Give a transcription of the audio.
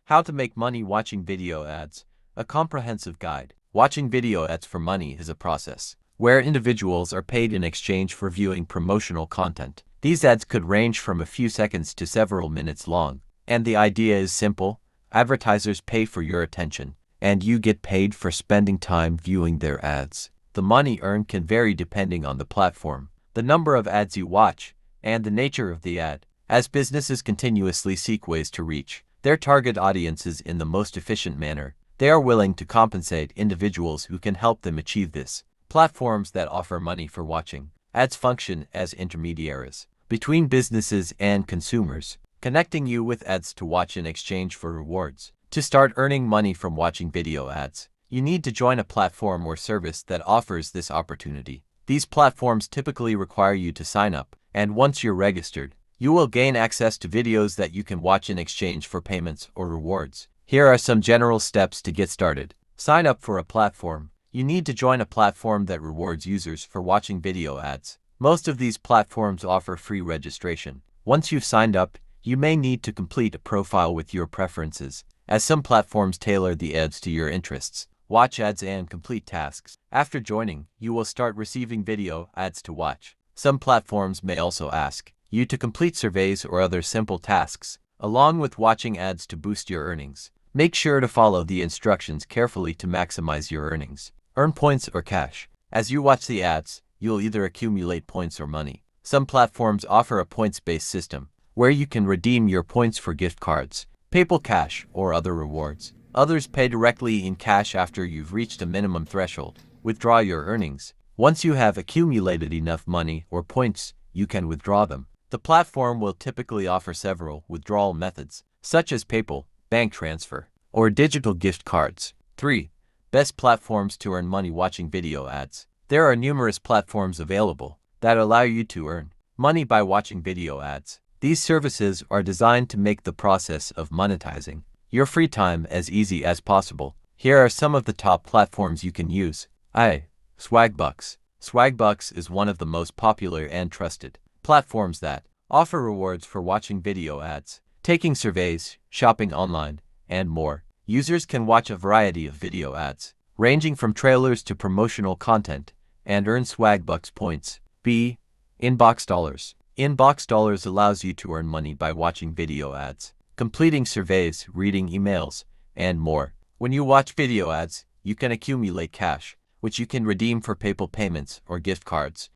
How to make money watching video ads. A comprehensive guide. Watching video ads for money is a process where individuals are paid in exchange for viewing promotional content. These ads could range from a few seconds to several minutes long. And the idea is simple. Advertisers pay for your attention, and you get paid for spending time viewing their ads. The money earned can vary depending on the platform, the number of ads you watch, and the nature of the ad. As businesses continuously seek ways to reach their target audiences in the most efficient manner, they are willing to compensate individuals who can help them achieve this. Platforms that offer money for watching ads function as intermediaries between businesses and consumers, connecting you with ads to watch in exchange for rewards. To start earning money from watching video ads, you need to join a platform or service that offers this opportunity. These platforms typically require you to sign up, and once you're registered, you will gain access to videos that you can watch in exchange for payments or rewards. Here are some general steps to get started. Sign up for a platform. You need to join a platform that rewards users for watching video ads. Most of these platforms offer free registration. Once you've signed up, you may need to complete a profile with your preferences, as some platforms tailor the ads to your interests. Watch ads and complete tasks. After joining, you will start receiving video ads to watch. Some platforms may also ask you to complete surveys or other simple tasks, along with watching ads to boost your earnings. Make sure to follow the instructions carefully to maximize your earnings. Earn points or cash. As you watch the ads, you'll either accumulate points or money. Some platforms offer a points-based system, where you can redeem your points for gift cards, PayPal Cash, or other rewards. Others pay directly in cash after you've reached a minimum threshold. Withdraw your earnings. Once you have accumulated enough money or points, you can withdraw them. The platform will typically offer several withdrawal methods, such as PayPal, bank transfer, or digital gift cards. 3. Best platforms to earn money watching video ads. There are numerous platforms available that allow you to earn money by watching video ads. These services are designed to make the process of monetizing your free time as easy as possible. Here are some of the top platforms you can use. Swagbucks. Swagbucks is one of the most popular and trusted platforms that offer rewards for watching video ads, taking surveys, shopping online, and more. Users can watch a variety of video ads, ranging from trailers to promotional content, and earn Swagbucks points. B. Inbox Dollars. Inbox Dollars allows you to earn money by watching video ads, completing surveys, reading emails, and more. When you watch video ads, you can accumulate cash, which you can redeem for PayPal payments or gift cards.